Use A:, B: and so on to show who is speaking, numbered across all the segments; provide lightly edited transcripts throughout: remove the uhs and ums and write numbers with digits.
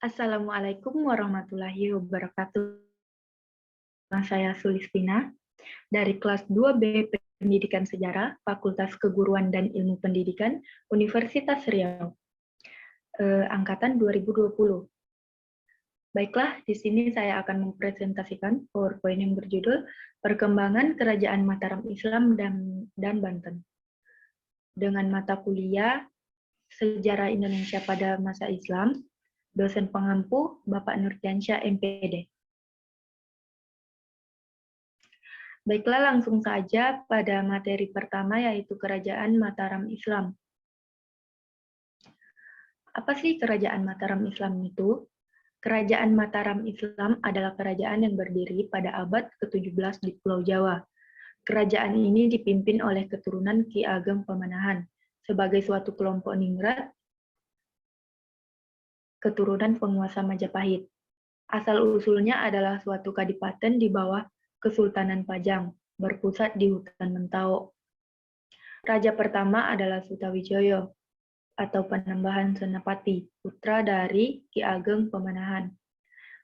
A: Assalamualaikum warahmatullahi wabarakatuh. Nama saya Sulistina dari kelas 2B Pendidikan Sejarah, Fakultas Keguruan dan Ilmu Pendidikan, Universitas Riau, angkatan 2020. Baiklah, di sini saya akan mempresentasikan PowerPoint yang berjudul Perkembangan Kerajaan Mataram Islam dan Banten. Dengan mata kuliah Sejarah Indonesia pada Masa Islam, dosen pengampu Bapak Nurdiansyah MPD. Baiklah, langsung saja pada materi pertama, yaitu Kerajaan Mataram Islam. Apa sih Kerajaan Mataram Islam itu? Kerajaan Mataram Islam adalah kerajaan yang berdiri pada abad ke-17 di Pulau Jawa. Kerajaan ini dipimpin oleh keturunan Ki Ageng Pamanahan sebagai suatu kelompok ningrat keturunan penguasa Majapahit. Asal-usulnya adalah suatu kadipaten di bawah Kesultanan Pajang, berpusat di hutan Mentau. Raja pertama adalah Sutawijoyo, atau Panembahan Senapati, putra dari Ki Ageng Pamanahan.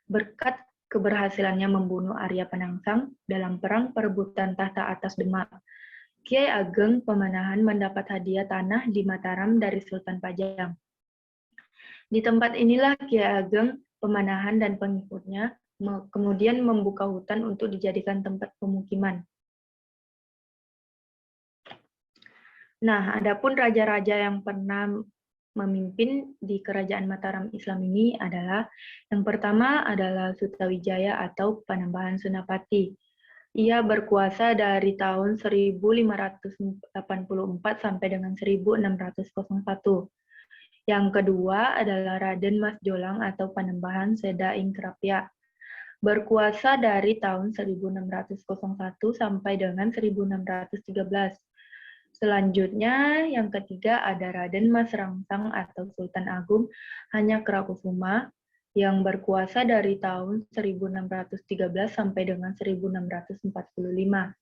A: Berkat keberhasilannya membunuh Arya Penangsang dalam perang perebutan tahta atas Demak, Kiai Ageng Pamanahan mendapat hadiah tanah di Mataram dari Sultan Pajang. Di tempat inilah Kiai Ageng Pamanahan dan pengikutnya kemudian membuka hutan untuk dijadikan tempat pemukiman. Nah, adapun raja-raja yang pernah memimpin di Kerajaan Mataram Islam ini adalah, yang pertama adalah Sutawijaya atau Panembahan Senapati. Ia berkuasa dari tahun 1584 sampai dengan 1601. Yang kedua adalah Raden Mas Jolang atau Panembahan Seda Ingkrapya. Berkuasa dari tahun 1601 sampai dengan 1613. Selanjutnya, yang ketiga ada Raden Mas Rangsang atau Sultan Agung Hanyakarakusuma yang berkuasa dari tahun 1613 sampai dengan 1645.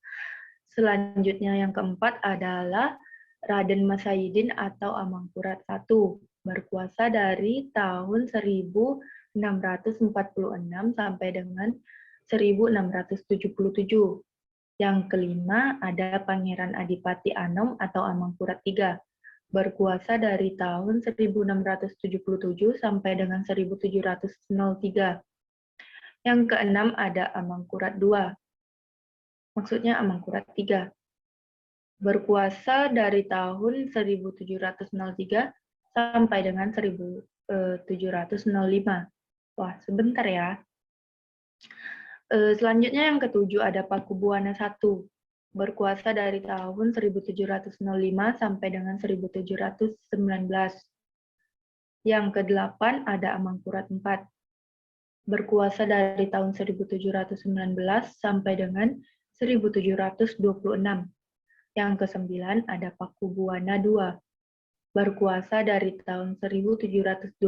A: Selanjutnya yang keempat adalah Raden Mas Saidin atau Amangkurat I, berkuasa dari tahun 1646 sampai dengan 1677. Yang kelima ada Pangeran Adipati Anom atau Amangkurat III, berkuasa dari tahun 1677 sampai dengan 1703. Yang keenam ada Amangkurat II, maksudnya Amangkurat III, berkuasa dari tahun 1703 sampai dengan 1705. Wah, sebentar ya. Selanjutnya yang ketujuh ada Pakubuwana I, berkuasa dari tahun 1705 sampai dengan 1719. Yang kedelapan ada Amangkurat IV, berkuasa dari tahun 1719 sampai dengan 1726. Yang kesembilan ada Pakubuwana II, berkuasa dari tahun 1726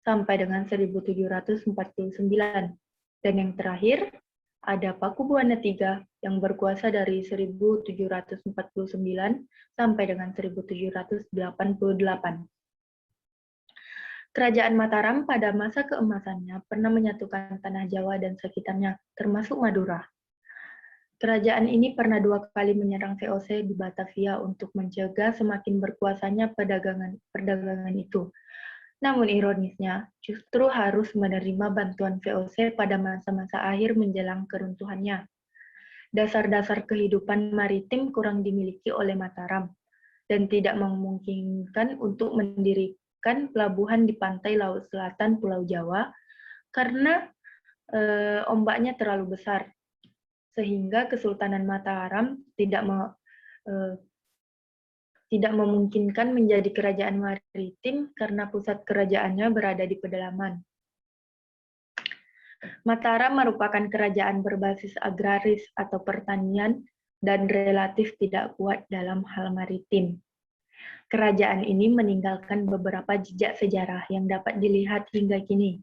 A: sampai dengan 1749. Dan yang terakhir, ada Pakubuwana III yang berkuasa dari 1749 sampai dengan 1788. Kerajaan Mataram pada masa keemasannya pernah menyatukan tanah Jawa dan sekitarnya, termasuk Madura. Kerajaan ini pernah 2 kali menyerang VOC di Batavia untuk mencegah semakin berkuasanya perdagangan itu. Namun ironisnya, justru harus menerima bantuan VOC pada masa-masa akhir menjelang keruntuhannya. Dasar-dasar kehidupan maritim kurang dimiliki oleh Mataram, dan tidak memungkinkan untuk mendirikan pelabuhan di pantai laut selatan Pulau Jawa karena ombaknya terlalu besar, sehingga Kesultanan Mataram tidak memungkinkan menjadi kerajaan maritim karena pusat kerajaannya berada di pedalaman. Mataram merupakan kerajaan berbasis agraris atau pertanian dan relatif tidak kuat dalam hal maritim. Kerajaan ini meninggalkan beberapa jejak sejarah yang dapat dilihat hingga kini,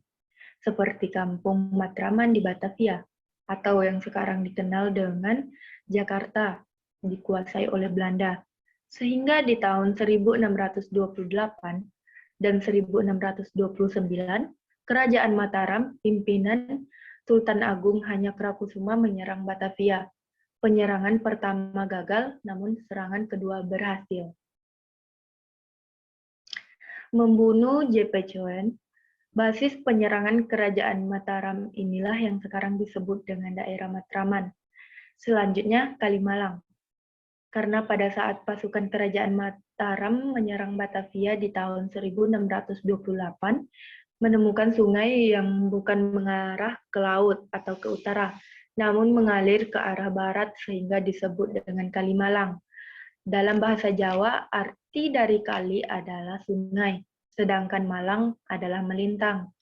A: seperti Kampung Matraman di Batavia, atau yang sekarang dikenal dengan Jakarta, dikuasai oleh Belanda. Sehingga di tahun 1628 dan 1629, Kerajaan Mataram, pimpinan Sultan Agung Hanyakrokusumo menyerang Batavia. Penyerangan pertama gagal, namun serangan kedua berhasil. Membunuh J.P. Coen, basis penyerangan Kerajaan Mataram inilah yang sekarang disebut dengan daerah Matraman. Selanjutnya, Kalimalang. Karena pada saat pasukan Kerajaan Mataram menyerang Batavia di tahun 1628, menemukan sungai yang bukan mengarah ke laut atau ke utara, namun mengalir ke arah barat sehingga disebut dengan Kalimalang. Dalam bahasa Jawa, arti dari kali adalah sungai, sedangkan malang adalah melintang.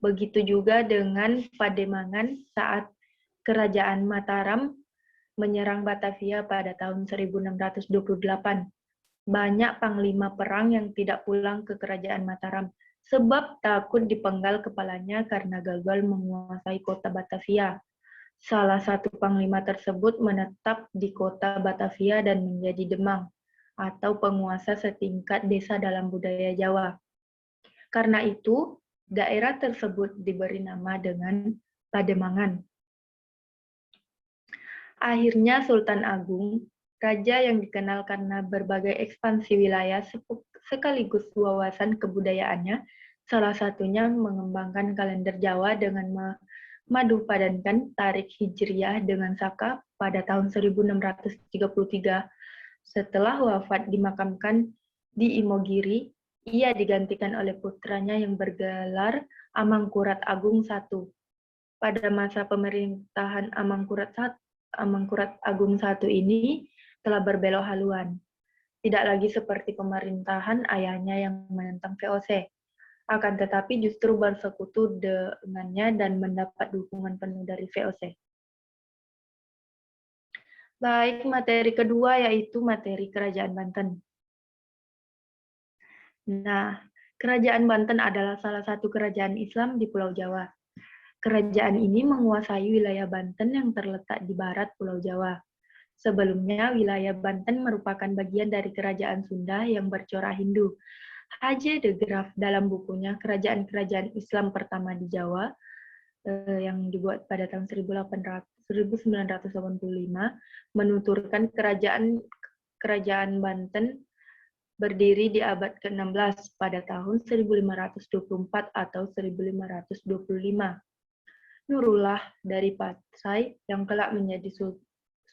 A: Begitu juga dengan Pademangan saat Kerajaan Mataram menyerang Batavia pada tahun 1628. Banyak panglima perang yang tidak pulang ke Kerajaan Mataram, sebab takut dipenggal kepalanya karena gagal menguasai kota Batavia. Salah satu panglima tersebut menetap di kota Batavia dan menjadi demang, atau penguasa setingkat desa dalam budaya Jawa. Karena itu, daerah tersebut diberi nama dengan Pademangan. Akhirnya Sultan Agung, raja yang dikenal karena berbagai ekspansi wilayah sekaligus wawasan kebudayaannya, salah satunya mengembangkan kalender Jawa dengan memadupadankan tarikh Hijriyah dengan Saka pada tahun 1633. Setelah wafat dimakamkan di Imogiri, ia digantikan oleh putranya yang bergelar Amangkurat Agung I. Pada masa pemerintahan Amangkurat Agung I ini telah berbelok haluan. Tidak lagi seperti pemerintahan ayahnya yang menentang VOC. Akan tetapi justru bersekutu dengannya dan mendapat dukungan penuh dari VOC. Baik, materi kedua yaitu materi Kerajaan Banten. Nah, Kerajaan Banten adalah salah satu kerajaan Islam di Pulau Jawa. Kerajaan ini menguasai wilayah Banten yang terletak di barat Pulau Jawa. Sebelumnya, wilayah Banten merupakan bagian dari Kerajaan Sunda yang bercorak Hindu. H.J. de Graaf dalam bukunya Kerajaan-Kerajaan Islam Pertama di Jawa yang dibuat pada tahun 1985 menuturkan Kerajaan Banten berdiri di abad ke-16 pada tahun 1524 atau 1525. Nurullah dari Patsai yang kelak menjadi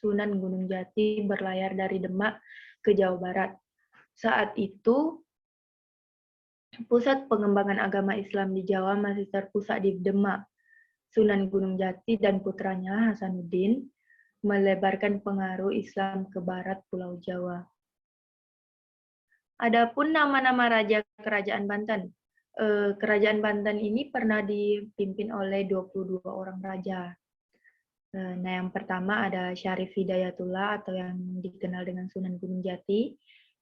A: Sunan Gunung Jati berlayar dari Demak ke Jawa Barat. Saat itu, pusat pengembangan agama Islam di Jawa masih terpusat di Demak. Sunan Gunung Jati dan putranya Hasanuddin melebarkan pengaruh Islam ke barat Pulau Jawa. Adapun nama-nama raja Kerajaan Banten. Kerajaan Banten ini pernah dipimpin oleh 22 orang raja. Nah, yang pertama ada Syarif Hidayatullah atau yang dikenal dengan Sunan Gunung Jati.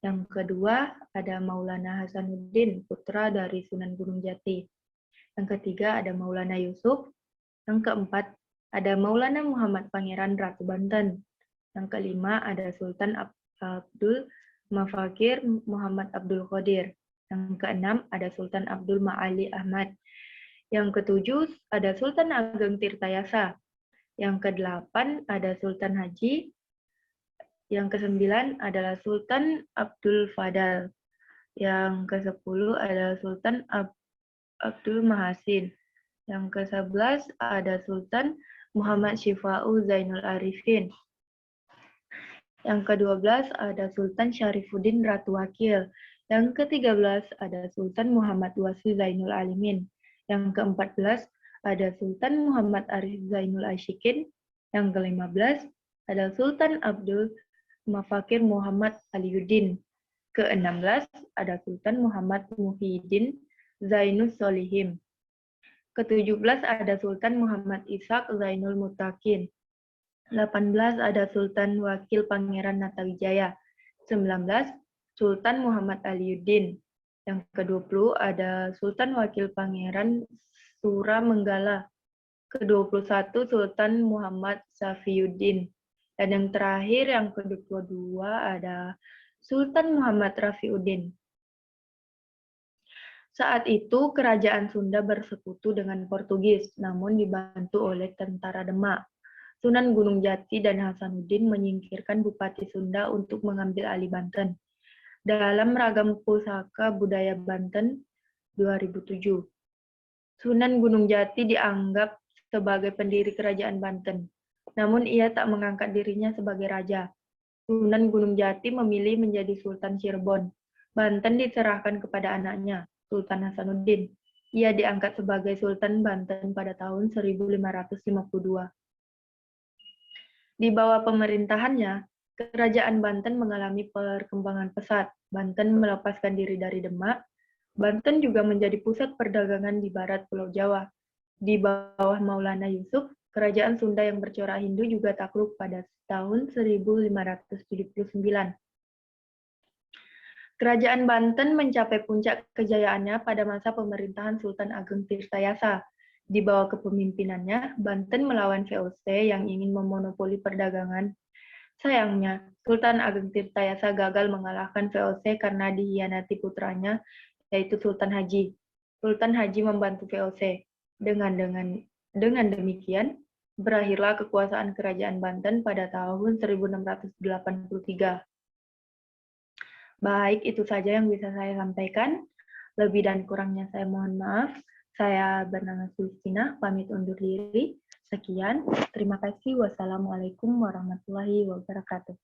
A: Yang kedua ada Maulana Hasanuddin, putra dari Sunan Gunung Jati. Yang ketiga ada Maulana Yusuf. Yang keempat ada Maulana Muhammad Pangeran Ratu Banten. Yang kelima ada Sultan Abdul Mafakir Muhammad Abdul Qadir. Yang keenam ada Sultan Abdul Ma'ali Ahmad. Yang ketujuh ada Sultan Ageng Tirtayasa. Yang kedelapan ada Sultan Haji. Yang kesembilan adalah Sultan Abdul Fadal. Yang kesepuluh adalah Sultan Abdul Mahasin. Yang ke-11 ada Sultan Muhammad Syifa'u Zainul Arifin. Yang ke-12 ada Sultan Syarifuddin Ratu Wakil. Yang ke-13 ada Sultan Muhammad Wasi Zainul Alimin. Yang ke-14 ada Sultan Muhammad Arif Zainul Ashikin. Yang ke-15 ada Sultan Abdul Mafakir Muhammad Aliuddin. Ke-16 ada Sultan Muhammad Muhyiddin Zainus Solihin. Ke-17 ada Sultan Muhammad Ishaq Zainul Mutakin. 18 ada Sultan Wakil Pangeran Natawijaya. 19 Sultan Muhammad Aliuddin. Yang ke-20 ada Sultan Wakil Pangeran Suramenggala. Ke-21 Sultan Muhammad Safiuddin. Dan yang terakhir yang ke-22 ada Sultan Muhammad Rafiuddin. Saat itu, kerajaan Sunda bersekutu dengan Portugis, namun dibantu oleh tentara Demak. Sunan Gunung Jati dan Hasanuddin menyingkirkan Bupati Sunda untuk mengambil alih Banten. Dalam Ragam Pusaka Budaya Banten 2007, Sunan Gunung Jati dianggap sebagai pendiri kerajaan Banten. Namun ia tak mengangkat dirinya sebagai raja. Sunan Gunung Jati memilih menjadi Sultan Cirebon. Banten diserahkan kepada anaknya, Sultan Hasanuddin. Ia diangkat sebagai Sultan Banten pada tahun 1552. Di bawah pemerintahannya, kerajaan Banten mengalami perkembangan pesat. Banten melepaskan diri dari Demak. Banten juga menjadi pusat perdagangan di barat Pulau Jawa. Di bawah Maulana Yusuf, kerajaan Sunda yang bercorak Hindu juga takluk pada tahun 1579. Kerajaan Banten mencapai puncak kejayaannya pada masa pemerintahan Sultan Ageng Tirtayasa. Di bawah kepemimpinannya, Banten melawan VOC yang ingin memonopoli perdagangan. Sayangnya, Sultan Ageng Tirtayasa gagal mengalahkan VOC karena dihianati putranya, yaitu Sultan Haji. Sultan Haji membantu VOC. Dengan demikian, berakhirlah kekuasaan kerajaan Banten pada tahun 1683. Baik, itu saja yang bisa saya sampaikan. Lebih dan kurangnya saya mohon maaf. Saya bernama Sulistina, pamit undur diri. Sekian, terima kasih. Wassalamualaikum warahmatullahi wabarakatuh.